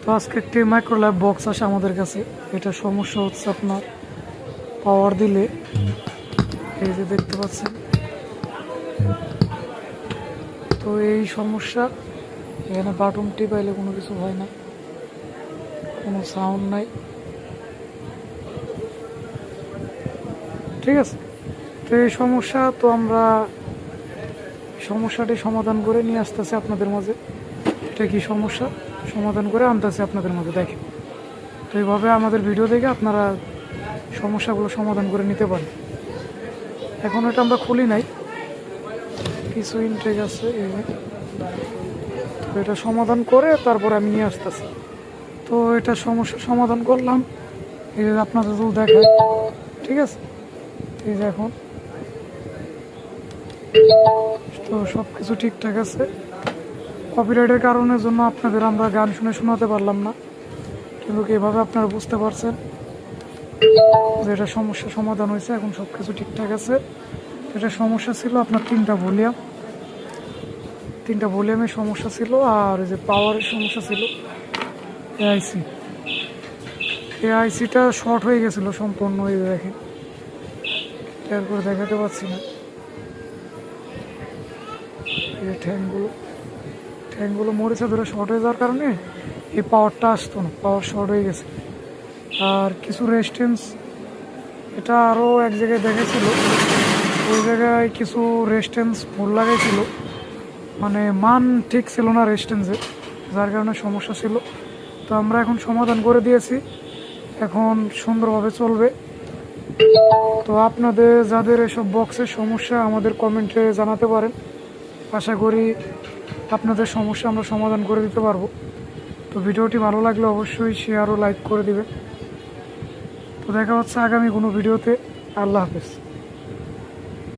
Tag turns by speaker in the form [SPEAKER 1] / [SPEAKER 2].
[SPEAKER 1] তো আজকে একটি মাইক্রোল্যাব বক্স আসে আমাদের কাছে। এটা সমস্যা হচ্ছে আপনার পাওয়ার দিলে, এই যে দেখতে পাচ্ছেন, তো এই সমস্যা। এখানে বাটন টিপাইলে কোনো কিছু হয় না, কোনো সাউন্ড নাই, ঠিক আছে। তো এই সমস্যা, তো আমরা সমস্যাটি সমাধান করে নিয়ে আসতেছি আপনাদের মাঝে। এটা কি সমস্যা সমাধান করে আনতেছি আপনাদের মাঝে, দেখেন। তো এইভাবে আমাদের ভিডিও দেখে আপনারা সমস্যাগুলো সমাধান করে নিতে পারেন। এখন এটা আমরা খুলি নাই, কিছু ইনটেক আছে, তো এটা সমাধান করে তারপর আমি নিয়ে আসতেছি। তো এটা সমস্যা সমাধান করলাম, এই যে আপনাদের তো দেখায়, ঠিক আছে। এই যে এখন তো সব কিছু ঠিকঠাক আছে। কপিরাইটের কারণের জন্য আপনাদের আমরা গান শুনে শোনাতে পারলাম না, কিন্তু এভাবে আপনারা বুঝতে পারছেন যে এটা সমস্যা সমাধান হয়েছে। এখন সব কিছু ঠিকঠাক আছে। এটা সমস্যা ছিল আপনার তিনটা ভলিউমের সমস্যা ছিল, আর যে পাওয়ারের সমস্যা ছিল। এআইসিটা শর্ট হয়ে গেছিল সম্পূর্ণ, এই দেখেন, ক্লিয়ার করে দেখাতে পারছি না। এই যে ঠ্যাংগুলো মরিচা ধরে শর্ট হয়ে যাওয়ার কারণে এই পাওয়ারটা আসতো না, পাওয়ার শর্ট হয়ে গেছে। আর কিছু রেজিস্ট্যান্স, এটা আরও এক জায়গায় দেখেছিল, ওই জায়গায় কিছু রেজিস্ট্যান্স ভুল লাগাইছিল, মানে মান ঠিক ছিল না রেজিস্ট্যান্সের, যার কারণে সমস্যা ছিল। তো আমরা এখন সমাধান করে দিয়েছি, এখন সুন্দরভাবে চলবে। তো আপনাদের যাদের এসব বক্সের সমস্যা আমাদের কমেন্টে জানাতে পারেন, আশা করি আপনাদের সমস্যা আমরা সমাধান করে দিতে পারবো। তো ভিডিওটি ভালো লাগলে অবশ্যই শেয়ার ও লাইক করে দিবেন। তো দেখা হচ্ছে আগামী কোনো ভিডিওতে। আল্লাহ হাফেজ।